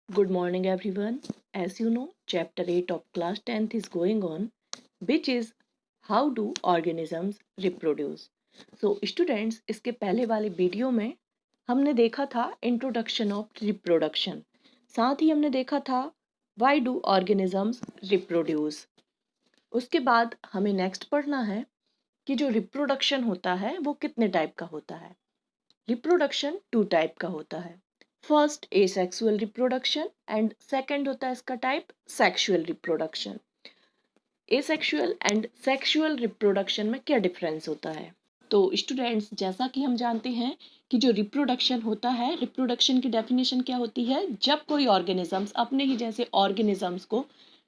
Good morning, everyone. As you know, Chapter 8 of Class 10th is going on, which is How do organisms reproduce? So, students, इसके पहले वाले video में हमने देखा था introduction of reproduction, साथ ही हमने देखा था Why do organisms reproduce? उसके बाद हमें नेक्स्ट पढ़ना है कि जो रिप्रोडक्शन होता है वो कितने टाइप का होता है। रिप्रोडक्शन 2 टाइप का होता है। First asexual reproduction and second होता है इसका type sexual reproduction. Asexual and sexual reproduction में क्या डिफरेंस होता है? तो स्टूडेंट्स, जैसा कि हम जानते हैं कि जो रिप्रोडक्शन होता है, रिप्रोडक्शन की डेफिनेशन क्या होती है? जब कोई ऑर्गेनिजम्स अपने ही जैसे ऑर्गेनिजम्स को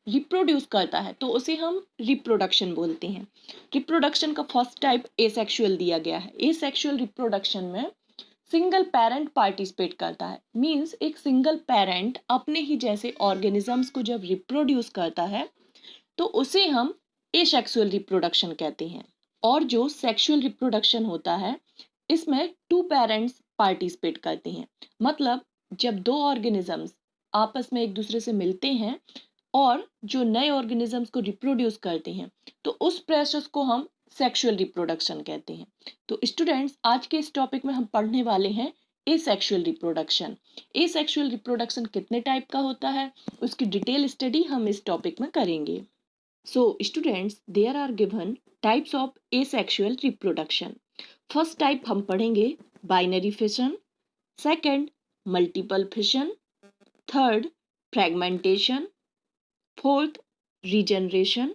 रिप्रोड्यूस करता है तो उसे हम रिप्रोडक्शन बोलते हैं। रिप्रोडक्शन का फर्स्ट टाइप एसेक्सुअल दिया गया है। एसेक्सुअल रिप्रोडक्शन में सिंगल पेरेंट पार्टिसिपेट करता है, मींस एक सिंगल पेरेंट अपने ही जैसे ऑर्गेनिजम्स को जब रिप्रोड्यूस करता है तो उसे हम एसेक्सुअल रिप्रोडक्शन कहते हैं। और जो सेक्सुअल रिप्रोडक्शन होता है इसमें 2 पेरेंट्स पार्टिसिपेट करते हैं। मतलब जब 2 ऑर्गेनिजम्स आपस में एक दूसरे से मिलते हैं और जो नए ऑर्गेनिजम्स को रिप्रोड्यूस करते हैं तो उस प्रोसेस को हम सेक्सुअल रिप्रोडक्शन कहते हैं। तो स्टूडेंट्स, आज के इस टॉपिक में हम पढ़ने वाले हैं एसेक्सुअल रिप्रोडक्शन। एसेक्सुअल रिप्रोडक्शन कितने टाइप का होता है उसकी डिटेल स्टडी हम इस टॉपिक में करेंगे। So students, there are given types of asexual reproduction. First type हम पढ़ेंगे binary fission, second multiple fission, third fragmentation, fourth regeneration,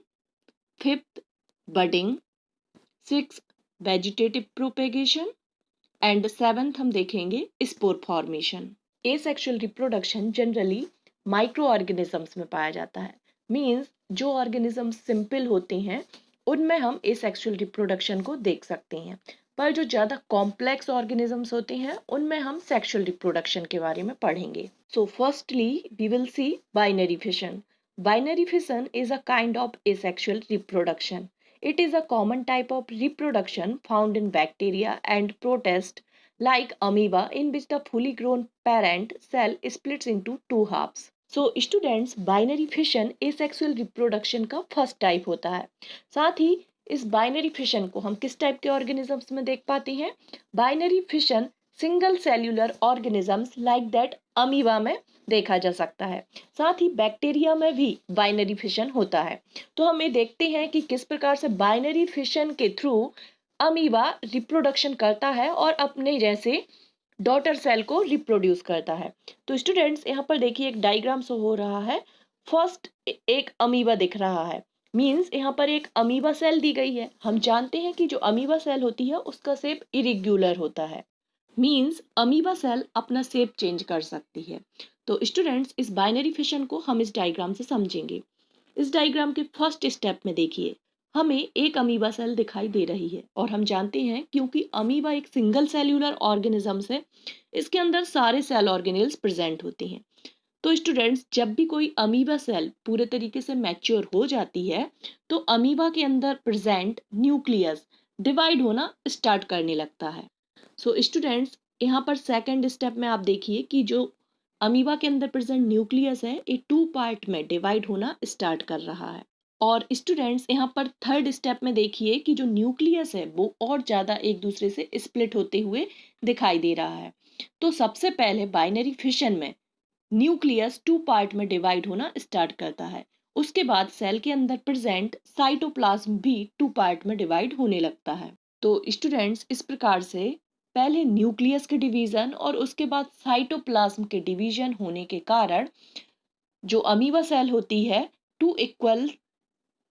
fifth budding, six vegetative propagation and seventh हम देखेंगे spore formation. Asexual reproduction generally microorganisms में पाया जाता है। Means जो organisms simple होते हैं उनमें हम एसेक्सुअल रिप्रोडक्शन को देख सकते हैं, पर जो ज़्यादा कॉम्प्लेक्स ऑर्गेनिजम्स होते हैं उनमें हम सेक्सुअल रिप्रोडक्शन के बारे में पढ़ेंगे। So firstly we will see binary fission. Binary fission is a kind of asexual reproduction. It is a common type of reproduction found in bacteria and protists like amoeba, in which the fully grown parent cell splits into two halves. So students, binary fission asexual reproduction का first type होता है। साथ ही इस binary fission को हम किस type के organisms में देख पाते हैं? Binary fission single cellular organisms like that amoeba में देखा जा सकता है। साथ ही बैक्टीरिया में भी बाइनरी फिशन होता है। तो हम ये देखते हैं कि किस प्रकार से बाइनरी फिशन के थ्रू अमीबा रिप्रोडक्शन करता है और अपने जैसे डॉटर सेल को रिप्रोड्यूस करता है। तो स्टूडेंट्स, यहाँ पर देखिए एक डायग्राम शो हो रहा है। फर्स्ट एक अमीबा दिख रहा है, मींस यहाँ पर एक अमीबा सेल दी गई है। हम जानते हैं कि जो अमीबा सेल होती है उसका शेप इरेग्युलर होता है, मींस अमीबा सेल अपना शेप चेंज कर सकती है। तो स्टूडेंट्स, इस बाइनरी फिशन को हम इस डायग्राम से समझेंगे। इस डायग्राम के फर्स्ट स्टेप में देखिए हमें एक अमीबा सेल दिखाई दे रही है और हम जानते हैं क्योंकि अमीबा एक सिंगल सेल्यूलर ऑर्गेनिज्म है, इसके अंदर सारे सेल ऑर्गेनेल्स प्रेजेंट होते हैं। तो स्टूडेंट्स, जब भी कोई अमीबा सेल पूरे तरीके से मैच्योर हो जाती है तो अमीबा के अंदर प्रेजेंट न्यूक्लियस डिवाइड होना स्टार्ट करने लगता है। सो स्टूडेंट्स, यहाँ पर सेकंड स्टेप में आप देखिए कि जो अमीबा के अंदर प्रेजेंट न्यूक्लियस है ये 2 पार्ट में डिवाइड होना स्टार्ट कर रहा है। और स्टूडेंट्स, यहाँ पर थर्ड स्टेप में देखिए कि जो न्यूक्लियस है वो और ज़्यादा एक दूसरे से स्प्लिट होते हुए दिखाई दे रहा है। तो सबसे पहले बाइनरी फिशन में न्यूक्लियस 2 पार्ट में डिवाइड होना स्टार्ट करता है। उसके बाद सेल के अंदर प्रेजेंट साइटोप्लाज्म भी 2 पार्ट में डिवाइड होने लगता है। तो स्टूडेंट्स, इस प्रकार से पहले न्यूक्लियस के डिवीजन और उसके बाद साइटोप्लाज्म के डिवीजन होने के कारण जो अमीबा सेल होती है 2 इक्वल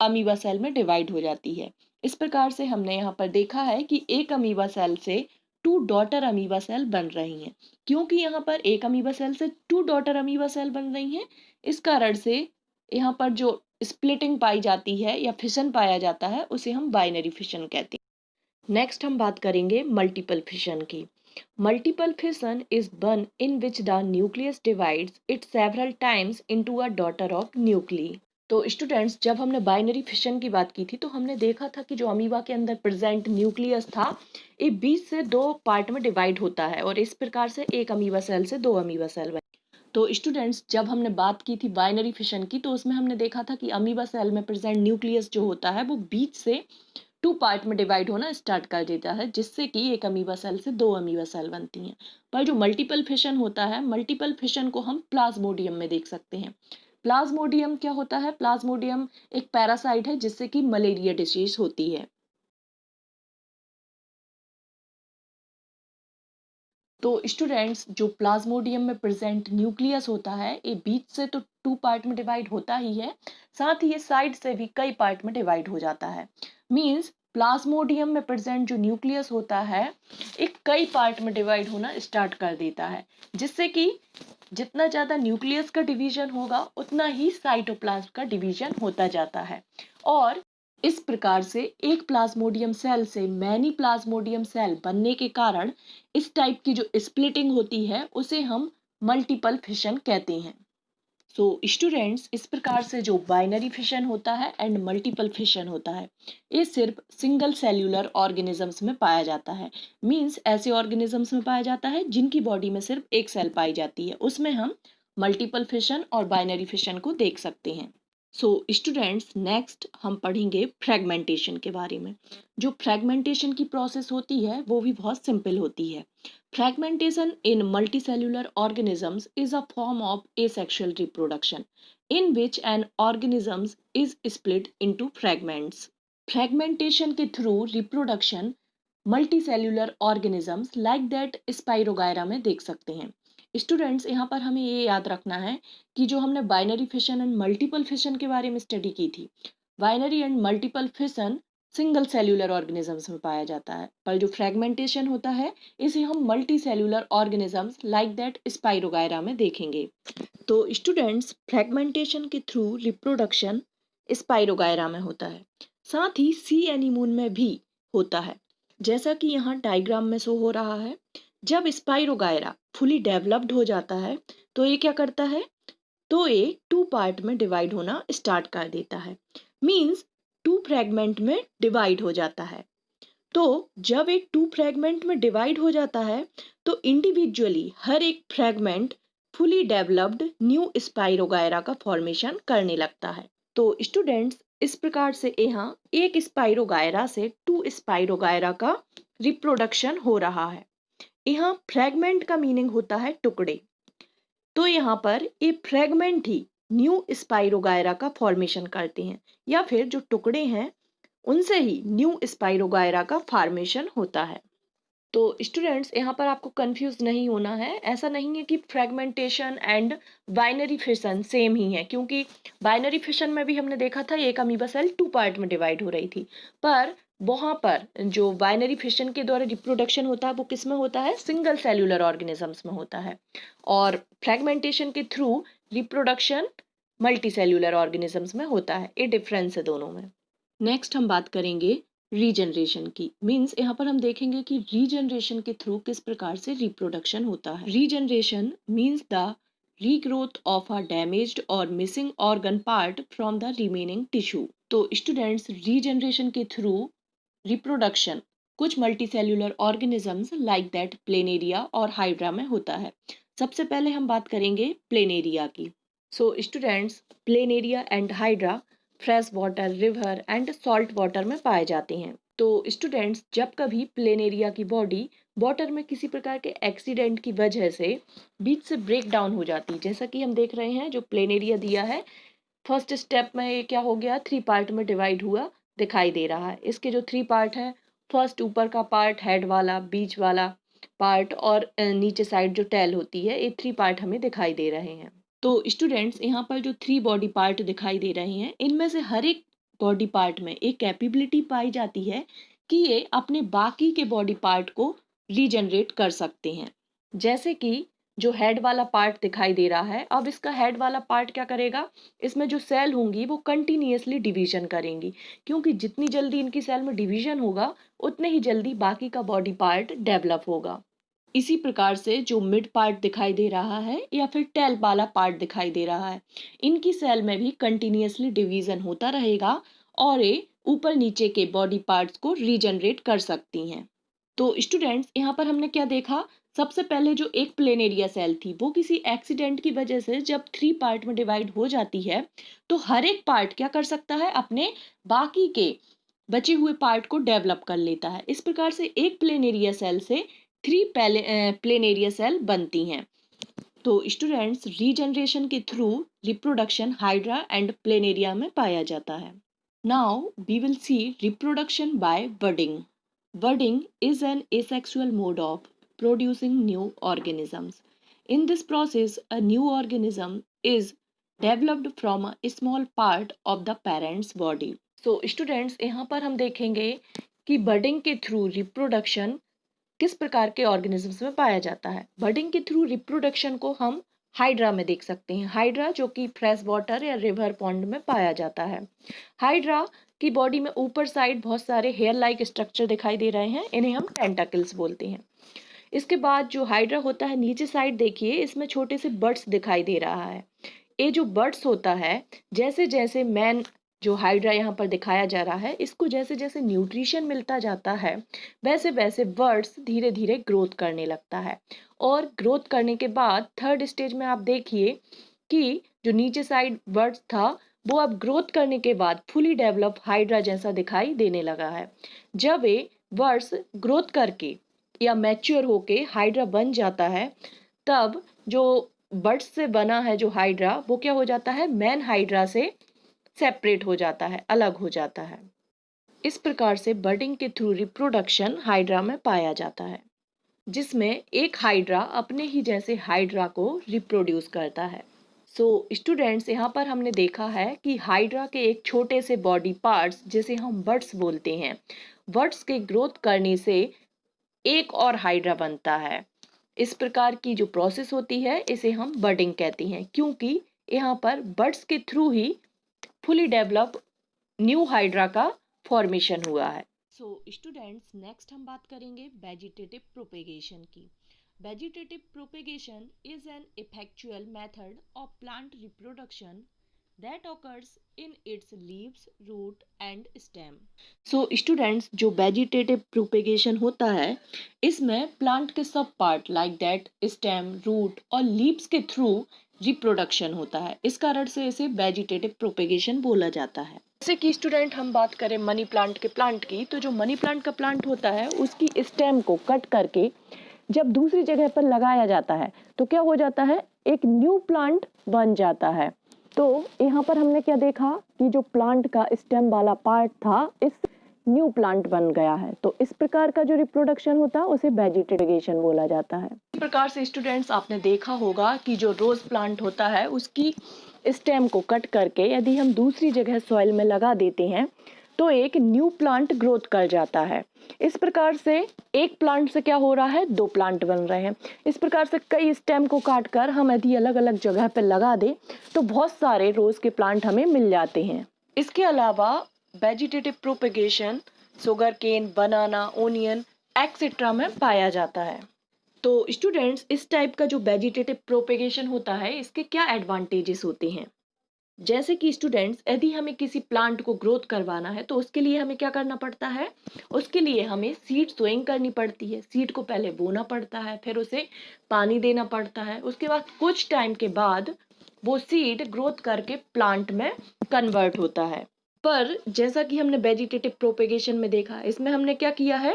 अमीबा सेल में डिवाइड हो जाती है। इस प्रकार से हमने यहाँ पर देखा है कि एक अमीबा सेल से 2 डॉटर अमीबा सेल बन रही हैं। क्योंकि यहाँ पर एक अमीबा सेल से 2 डॉटर अमीबा सेल बन रही हैं, इस कारण से यहाँ पर जो स्प्लिटिंग पाई जाती है या फिशन पाया जाता है उसे हम बाइनरी फिशन कहते हैं। नेक्स्ट हम बात करेंगे मल्टीपल फिशन की। Multiple fission is one in which the nucleus divides it several times into a daughter of nuclei. तो स्टूडेंट्स, जब हमने बाइनरी फिशन की बात की थी तो हमने देखा था कि जो अमीबा के अंदर प्रेजेंट न्यूक्लियस था ये 20 से 2 पार्ट में डिवाइड होता है और इस प्रकार से एक अमीबा सेल से 2 अमीबा सेल बने। तो स्टूडेंट्स, जब हमने बात की थी बाइनरी फिशन की, तो उसमें हमने देखा था कि अमीबा सेल में प्रेजेंट न्यूक्लियस जो होता है वो बीच से 2 पार्ट में डिवाइड होना स्टार्ट कर देता है, जिससे कि एक अमीबा सेल से 2 अमीबा सेल बनती हैं। पर जो मल्टीपल फिशन होता है, मल्टीपल फिशन को हम प्लाज्मोडियम में देख सकते हैं। प्लाज्मोडियम क्या होता है? प्लाज्मोडियम एक पैरासाइट है जिससे कि मलेरिया डिसीज होती है। तो स्टूडेंट्स, जो प्लाज्मोडियम में प्रेजेंट न्यूक्लियस होता है, ये बीच से तो 2 पार्ट में डिवाइड होता ही है, साथ ही ये साइड से भी कई पार्ट में डिवाइड हो जाता है। मींस प्लाज्मोडियम में प्रेजेंट जो न्यूक्लियस होता है, एक कई पार्ट में डिवाइड होना स्टार्ट कर देता है, जिससे कि जितना ज्यादा न्यूक्लियस का डिवीजन होगा उतना ही साइटोप्लाज्म का डिवीजन होता जाता है। और इस प्रकार से एक प्लाज्मोडियम सेल से मैनी प्लाज्मोडियम सेल बनने के कारण इस टाइप की जो स्प्लिटिंग होती है उसे हम मल्टीपल फिशन कहते हैं। सो स्टूडेंट्स, इस प्रकार से जो बाइनरी फिशन होता है एंड मल्टीपल फिशन होता है, ये सिर्फ सिंगल सेल्यूलर ऑर्गेनिजम्स में पाया जाता है। मींस ऐसे ऑर्गेनिजम्स में पाया जाता है जिनकी बॉडी में सिर्फ एक सेल पाई जाती है, उसमें हम मल्टीपल फिशन और बाइनरी फिशन को देख सकते हैं। सो स्टूडेंट्स, नेक्स्ट हम पढ़ेंगे फ्रेगमेंटेशन के बारे में। जो फ्रेगमेंटेशन की प्रोसेस होती है वो भी बहुत सिंपल होती है। Fragmentation in multicellular organisms is a form of asexual reproduction in which an organism is split into fragments. Fragmentation के through reproduction multicellular organisms like that spirogyra में देख सकते हैं। स्टूडेंट्स, यहाँ पर हमें ये याद रखना है कि जो हमने binary fission and multiple fission के बारे में स्टडी की थी, binary and multiple fission single cellular organisms में पाया जाता है, पर जो फ्रेगमेंटेशन होता है इसे हम multi cellular organisms like that spirogyra में देखेंगे। तो स्टूडेंट्स, फ्रेगमेंटेशन के थ्रू रिप्रोडक्शन स्पाइरोगायरा में होता है, साथ ही सी एनीमून में भी होता है, जैसा कि यहाँ डायग्राम में शो हो रहा है। जब स्पाइरोगायरा फुली डेवलप्ड हो जाता है तो ये क्या करता है, तो ये 2 पार्ट में डिवाइड होना स्टार्ट कर देता है। मींस 2 फ्रेगमेंट में डिवाइड हो जाता है। तो जब एक 2 फ्रेगमेंट में डिवाइड हो जाता है तो इंडिविजुअली हर एक fragment fully developed new spirogyra का फॉर्मेशन करने लगता है। तो स्टूडेंट्स, इस प्रकार से यहाँ एक स्पाइरोगायरा से 2 स्पाइरोगायरा का रिप्रोडक्शन हो रहा है। यहाँ फ्रेगमेंट का मीनिंग होता है टुकड़े। तो यहाँ पर ये फ्रेगमेंट ही न्यू स्पाइरोगायरा का फॉर्मेशन करते हैं, या फिर जो टुकड़े हैं उनसे ही न्यू स्पाइरोगायरा का फॉर्मेशन होता है। तो स्टूडेंट्स, यहाँ पर आपको कंफ्यूज नहीं होना है। ऐसा नहीं है कि fragmentation and binary fission same ही है, क्योंकि बाइनरी फिशन में भी हमने देखा था एक अमीबा सेल 2 पार्ट में डिवाइड हो रही थी, पर वहाँ पर जो बाइनरी फिशन के द्वारा रिप्रोडक्शन होता है वो किस में होता है? सिंगल सेल्युलर ऑर्गेनिजम्स में होता है, और फ्रेगमेंटेशन के through reproduction multi cellular organisms में होता है। ये डिफरेंस है दोनों में। नेक्स्ट हम बात करेंगे रीजनरेशन की। मींस यहाँ पर हम देखेंगे कि रीजनरेशन के थ्रू किस प्रकार से रिप्रोडक्शन होता है। Regeneration means the regrowth of a damaged और missing organ part from the remaining tissue. तो स्टूडेंट्स, रीजनरेशन के थ्रू रिप्रोडक्शन कुछ multicellular organisms like that planaria और हाइड्रा में होता है। सबसे पहले हम बात करेंगे प्लेनेरिया की। So students, planaria and hydra fresh water, river and salt water में पाए जाते हैं। तो स्टूडेंट्स, जब कभी प्लेनेरिया की बॉडी वाटर में किसी प्रकार के एक्सीडेंट की वजह से बीच से ब्रेक डाउन हो जाती, जैसा कि हम देख रहे हैं जो प्लेनेरिया दिया है, फर्स्ट स्टेप में ये क्या हो गया, 3 पार्ट में डिवाइड हुआ दिखाई दे रहा है। इसके जो 3 पार्ट है, फर्स्ट ऊपर का पार्ट हेड वाला, बीच वाला पार्ट और नीचे साइड जो टेल होती है, ये 3 पार्ट हमें दिखाई दे रहे हैं। तो स्टूडेंट्स, यहाँ पर जो 3 बॉडी पार्ट दिखाई दे रहे हैं, इनमें से हर एक बॉडी पार्ट में एक कैपेबिलिटी पाई जाती है कि ये अपने बाकी के बॉडी पार्ट को रीजनरेट कर सकते हैं। जैसे कि जो हेड वाला पार्ट दिखाई दे रहा है, अब इसका हेड वाला पार्ट क्या करेगा, इसमें जो सेल होंगी वो कंटिन्यूअसली डिवीजन करेंगी, क्योंकि जितनी जल्दी इनकी सेल में डिवीजन होगा उतने ही जल्दी बाकी का बॉडी पार्ट डेवलप होगा। इसी प्रकार से जो मिड पार्ट दिखाई दे रहा है या फिर टेल वाला पार्ट दिखाई दे रहा है, इनकी सेल में भी कंटिन्यूअसली डिवीजन होता रहेगा और ये ऊपर नीचे के बॉडी पार्ट्स को रीजनरेट कर सकती हैं। तो स्टूडेंट्स, यहाँ पर हमने क्या देखा, सबसे पहले जो एक प्लेनेरिया सेल थी वो किसी एक्सीडेंट की वजह से जब 3 पार्ट में डिवाइड हो जाती है तो हर एक पार्ट क्या कर सकता है, अपने बाकी के बचे हुए पार्ट को डेवलप कर लेता है। इस प्रकार से एक प्लेनेरिया सेल से 3 प्लेनेरिया सेल बनती हैं। तो स्टूडेंट्स, रीजनरेशन के through reproduction hydra and planaria में पाया जाता है। Now we will see reproduction by budding. Budding is an asexual mode of producing new organisms. In this process, a new organism is developed from a small part of the parent's body. So, students, यहाँ पर हम देखेंगे कि budding के through reproduction किस प्रकार के organisms में पाया जाता है। बडिंग के थ्रू रिप्रोडक्शन को हम हाइड्रा में देख सकते हैं। हाइड्रा जो कि फ्रेश वाटर या रिवर पॉन्ड में पाया जाता है। हाइड्रा की बॉडी में ऊपर साइड बहुत सारे हेयर लाइक स्ट्रक्चर दिखाई दे रहे हैं, इन्हें हम टेंटाकल्स बोलते हैं। इसके बाद जो हाइड्रा होता है, नीचे साइड देखिए, इसमें छोटे से बर्ड्स दिखाई दे रहा है। ये जो बर्ड्स होता है, जैसे जैसे मैन जो हाइड्रा यहाँ पर दिखाया जा रहा है, इसको जैसे जैसे न्यूट्रिशन मिलता जाता है वैसे वैसे बर्ड्स धीरे धीरे ग्रोथ करने लगता है। और ग्रोथ करने के बाद थर्ड स्टेज में आप देखिए कि जो नीचे साइड बर्ड्स था वो अब ग्रोथ करने के बाद फुली डेवलप हाइड्रा जैसा दिखाई देने लगा है। जब ये बर्ड्स ग्रोथ करके या मैच्योर होके हाइड्रा बन जाता है, तब जो बर्ड्स से बना है जो हाइड्रा वो क्या हो जाता है, मैन हाइड्रा से सेपरेट हो जाता है, अलग हो जाता है। इस प्रकार से बडिंग के थ्रू रिप्रोडक्शन हाइड्रा में पाया जाता है, जिसमें एक हाइड्रा अपने ही जैसे हाइड्रा को रिप्रोड्यूस करता है। सो स्टूडेंट्स, यहाँ पर हमने देखा है कि हाइड्रा के एक छोटे से बॉडी पार्ट्स जिसे हम बड्स बोलते हैं, बड्स के ग्रोथ करने से एक और हाइड्रा बनता है। इस प्रकार की जो प्रोसेस होती है इसे हम बडिंग कहते हैं, क्योंकि यहाँ पर बड्स के थ्रू ही फुली डेवलप न्यू हाइड्रा का फॉर्मेशन हुआ है। सो स्टूडेंट्स, नेक्स्ट हम बात करेंगे वेजिटेटिव प्रोपेगेशन की। Vegetative propagation is an effectual method of plant reproduction that occurs in its leaves, root and stem. So students, जो vegetative propagation होता है इसमें प्लांट के सब part like that stem, root और लीव्स के थ्रू रिप्रोडक्शन होता है। इस कारण से इसे वेजिटेटिव प्रोपेगेशन बोला जाता है। जैसे कि स्टूडेंट हम बात करें मनी प्लांट के प्लांट की, तो जो मनी प्लांट का प्लांट होता है उसकी स्टेम को कट करके जब दूसरी जगह पर लगाया जाता है तो क्या हो जाता है, एक न्यू प्लांट बन जाता है। तो यहाँ पर हमने क्या देखा कि जो प्लांट का स्टेम वाला पार्ट था इस न्यू प्लांट बन गया है। तो इस प्रकार का जो रिप्रोडक्शन होता है उसे वेजिटेटिव बोला जाता है। इस प्रकार से स्टूडेंट्स, आपने देखा होगा कि जो रोज प्लांट होता है उसकी स्टेम को कट करके यदि हम दूसरी जगह सॉइल में लगा देते हैं तो एक न्यू प्लांट ग्रोथ कर जाता है। इस प्रकार से एक प्लांट से क्या हो रहा है, दो प्लांट बन रहे हैं। इस प्रकार से कई स्टेम को काट कर हम यदि अलग अलग जगह पर लगा दें तो बहुत सारे रोज के प्लांट हमें मिल जाते हैं। इसके अलावा वेजिटेटिव प्रोपेगेशन शुगर केन, बनाना, ओनियन एक्सेट्रा में पाया जाता है। तो स्टूडेंट्स, इस टाइप का जो वेजिटेटिव प्रोपेगेशन होता है इसके क्या एडवांटेजेस होते हैं। जैसे कि स्टूडेंट्स, यदि हमें किसी प्लांट को ग्रोथ करवाना है तो उसके लिए हमें क्या करना पड़ता है, उसके लिए हमें सीड सोइंग करनी पड़ती है। सीड को पहले बोना पड़ता है, फिर उसे पानी देना पड़ता है, उसके बाद कुछ टाइम के बाद वो सीड ग्रोथ करके प्लांट में कन्वर्ट होता है। पर जैसा कि हमने वेजिटेटिव प्रोपेगेशन में देखा, इसमें हमने क्या किया है,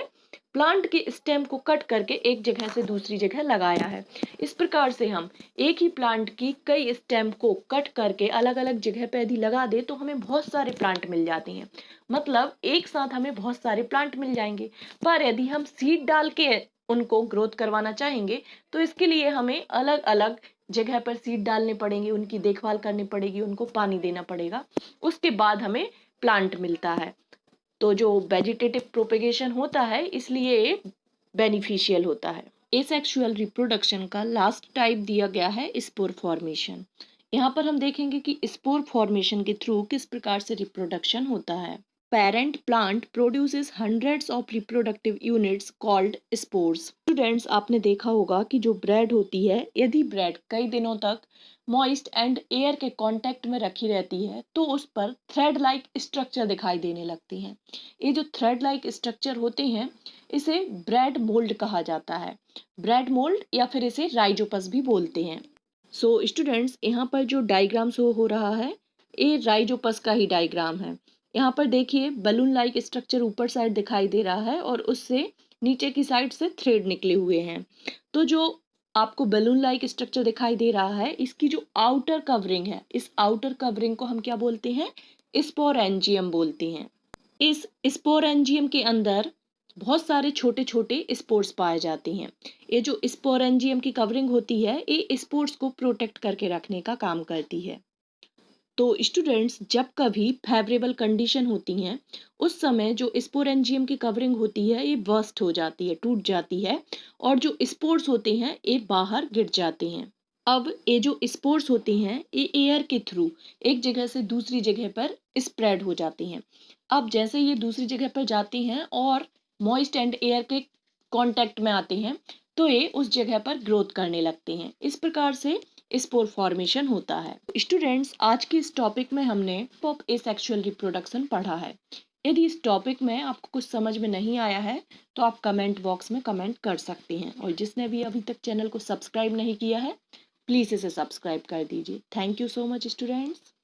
प्लांट के स्टेम को कट करके एक जगह से दूसरी जगह लगाया है। इस प्रकार से हम एक ही प्लांट की कई स्टेम को कट करके अलग अलग जगह पे यदि लगा दे तो हमें बहुत सारे प्लांट मिल जाते हैं। मतलब एक साथ हमें बहुत सारे प्लांट मिल जाएंगे। पर यदि हम सीड डाल के उनको ग्रोथ करवाना चाहेंगे तो इसके लिए हमें अलग अलग जगह पर सीड डालने पड़ेंगे, उनकी देखभाल करनी पड़ेगी, उनको पानी देना पड़ेगा, उसके बाद हमें प्लांट मिलता है। तो जो वेजिटेटिव प्रोपेगेशन होता है इसलिए बेनिफिशियल होता है। एसेक्सुअल रिप्रोडक्शन का लास्ट टाइप दिया गया है स्पोर फॉर्मेशन। यहाँ पर हम देखेंगे कि स्पोर फॉर्मेशन के थ्रू किस प्रकार से रिप्रोडक्शन होता है। parent plant produces hundreds of reproductive units called spores. Students, आपने देखा होगा कि जो ब्रेड होती है, यदि ब्रेड कई दिनों तक मॉइस्ट एंड एयर के कांटेक्ट में रखी रहती है तो उस पर थ्रेड लाइक स्ट्रक्चर दिखाई देने लगती हैं। ये जो थ्रेड लाइक स्ट्रक्चर होते हैं इसे ब्रेड मोल्ड कहा जाता है। ब्रेड मोल्ड या फिर इसे राइजोपस भी बोलते हैं। सो स्टूडेंट्स, यहाँ पर जो डायग्राम शो हो रहा है ये राइजोपस का ही डायग्राम है। यहाँ पर देखिए बलून लाइक स्ट्रक्चर ऊपर साइड दिखाई दे रहा है और उससे नीचे की साइड से थ्रेड निकले हुए हैं। तो जो आपको बलून लाइक स्ट्रक्चर दिखाई दे रहा है इसकी जो आउटर कवरिंग है, इस आउटर कवरिंग को हम क्या बोलते हैं? स्पोरेंजियम बोलते हैं। इस स्पोरेंजियम के अंदर बहुत सारे छोटे छोटे स्पोर्स पाए जाते हैं। ये जो स्पोरेंजियम की कवरिंग होती है ये स्पोर्स को प्रोटेक्ट करके रखने का काम करती है। तो स्टूडेंट्स, जब कभी फेवरेबल कंडीशन होती हैं उस समय जो स्पोरेंजियम की कवरिंग होती है ये बर्स्ट हो जाती है, टूट जाती है और जो स्पोर्स होते हैं ये बाहर गिर जाते हैं। अब ये जो स्पोर्स होते हैं ये एयर के थ्रू एक जगह से दूसरी जगह पर स्प्रेड हो जाते हैं। अब जैसे ये दूसरी जगह पर जाते हैं और मॉइस्ट एंड एयर के कांटेक्ट में आते हैं तो ये उस जगह पर ग्रोथ करने लगते हैं। इस प्रकार से स्पोर फॉर्मेशन होता है। स्टूडेंट्स, आज के इस टॉपिक में हमने पॉप एसेक्सुअल रिप्रोडक्शन पढ़ा है। यदि इस टॉपिक में आपको कुछ समझ में नहीं आया है तो आप कमेंट बॉक्स में कमेंट कर सकते हैं और जिसने भी अभी तक चैनल को सब्सक्राइब नहीं किया है प्लीज़ इसे सब्सक्राइब कर दीजिए। Thank you so much students.